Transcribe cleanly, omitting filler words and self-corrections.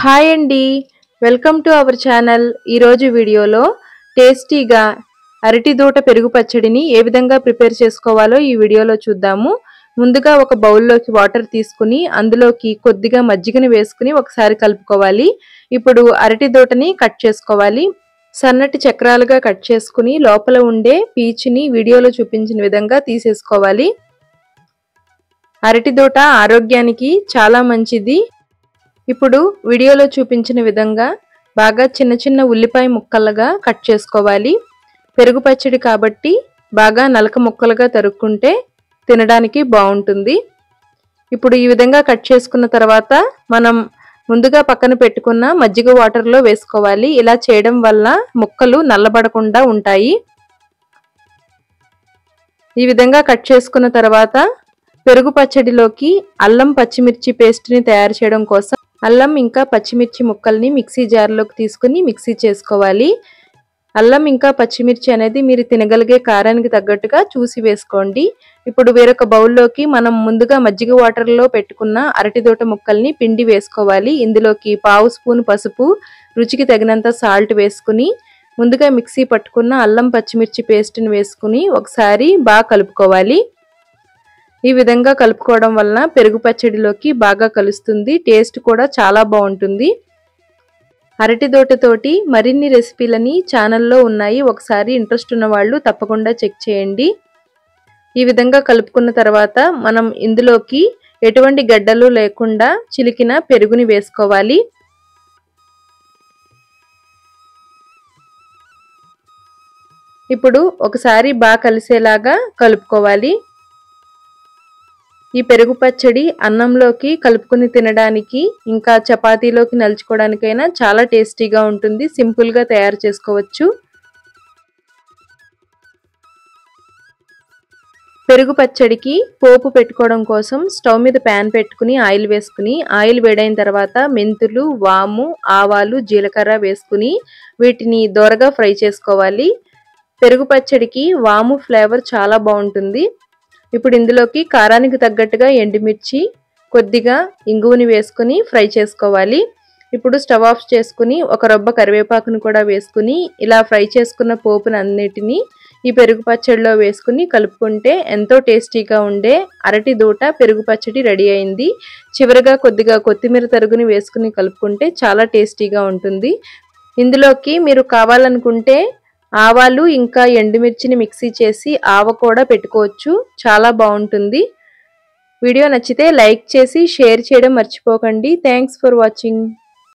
Hi అండి, welcome to our channel. ఈరోజు వీడియోలో టేస్టీగా అరటి దూట పెరుగు పచ్చడిని ఏ విధంగా ప్రిపేర్ చేసుకోవాలో ఈ వీడియోలో చూద్దాము. ముందుగా ఒక బౌల్లోకి వాటర్ తీసుకుని అందులోకి కొద్దిగా మజ్జిగని వేసుకుని ఒకసారి కలుపుకోవాలి. ఇప్పుడు అరటి దూటని కట్ చేసుకోవాలి. సన్నటి చక్రాలుగా కట్ చేసుకుని లోపల ఉండే పీచుని వీడియోలో చూపించిన విధంగా తీసేసుకోవాలి. అరటి దూట ఆరోగ్యానికి చాలా మంచిది. ఇప్పుడు వీడియోలో చూపించిన విధంగా బాగా చిన్న చిన్న ఉల్లిపాయ ముక్కలుగా కట్ చేసుకోవాలి. పెరుగు పచ్చడి కాబట్టి బాగా నలక ముక్కలుగా తరుక్కుంటే తినడానికి బాగుంటుంది. ఇప్పుడు ఈ విధంగా కట్ చేసుకున్న తర్వాత మనం ముందుగా పక్కన పెట్టుకున్న మజ్జిగ వాటర్లో వేసుకోవాలి. ఇలా చేయడం వల్ల ముక్కలు నల్లబడకుండా ఉంటాయి. ఈ విధంగా కట్ చేసుకున్న తర్వాత పెరుగు పచ్చడిలోకి అల్లం పచ్చిమిర్చి పేస్ట్ని తయారు చేయడం కోసం అల్లం ఇంకా పచ్చిమిర్చి ముక్కల్ని మిక్సీ జార్లోకి తీసుకుని మిక్సీ చేసుకోవాలి. అల్లం ఇంకా పచ్చిమిర్చి అనేది మీరు తినగలిగే కారానికి తగ్గట్టుగా చూసి వేసుకోండి. ఇప్పుడు వేరొక బౌల్లోకి మనం ముందుగా మజ్జిగ వాటర్లో పెట్టుకున్న అరటి దూట ముక్కల్ని పిండి వేసుకోవాలి. ఇందులోకి 1/2 స్పూన్ పసుపు, రుచికి తగినంత సాల్ట్ వేసుకుని ముందుగా మిక్సీ పట్టుకున్న అల్లం పచ్చిమిర్చి పేస్ట్ని వేసుకుని ఒకసారి బాగా కలుపుకోవాలి. ఈ విధంగా కలుపుకోవడం వలన పెరుగు పచ్చడిలోకి బాగా కలుస్తుంది. టేస్ట్ కూడా చాలా బాగుంటుంది. అరటి దూటతోటి మరిన్ని రెసిపీలని ఛానల్లో ఉన్నాయి. ఒకసారి ఇంట్రెస్ట్ ఉన్న వాళ్ళు తప్పకుండా చెక్ చేయండి. ఈ విధంగా కలుపుకున్న తర్వాత మనం ఇందులోకి ఎటువంటి గడ్డలు లేకుండా చిలికిన పెరుగుని వేసుకోవాలి. ఇప్పుడు ఒకసారి బాగా కలిసేలాగా కలుపుకోవాలి. ఈ పెరుగు పచ్చడి అన్నంలోకి కలుపుకొని తినడానికి ఇంకా చపాతీలోకి నలుచుకోవడానికైనా చాలా టేస్టీగా ఉంటుంది. సింపుల్గా తయారు చేసుకోవచ్చు. పెరుగు పచ్చడికి పోపు పెట్టుకోవడం కోసం స్టవ్ మీద ప్యాన్ పెట్టుకుని ఆయిల్ వేసుకుని ఆయిల్ వేడైన తర్వాత మెంతులు, వాము, ఆవాలు, జీలకర్ర వేసుకుని వీటిని దోరగా ఫ్రై చేసుకోవాలి. పెరుగు పచ్చడికి వాము ఫ్లేవర్ చాలా బాగుంటుంది. ఇప్పుడు ఇందులోకి కారానికి తగ్గట్టుగా ఎండుమిర్చి, కొద్దిగా ఇంగువని వేసుకుని ఫ్రై చేసుకోవాలి. ఇప్పుడు స్టవ్ ఆఫ్ చేసుకుని ఒక రొబ్బ కరివేపాకును కూడా వేసుకుని ఇలా ఫ్రై చేసుకున్న పోపును అన్నిటినీ ఈ పెరుగు పచ్చడిలో వేసుకుని కలుపుకుంటే ఎంతో టేస్టీగా ఉండే అరటి దూట పెరుగు పచ్చడి రెడీ అయింది. చివరిగా కొద్దిగా కొత్తిమీర తరుగుని వేసుకుని కలుపుకుంటే చాలా టేస్టీగా ఉంటుంది. ఇందులోకి మీరు కావాలనుకుంటే ఆవాలు ఇంకా ఎండుమిర్చిని మిక్సీ చేసి ఆవ కూడా పెట్టుకోవచ్చు. చాలా బాగుంటుంది. వీడియో నచ్చితే లైక్ చేసి షేర్ చేయడం మర్చిపోకండి. Thanks for watching.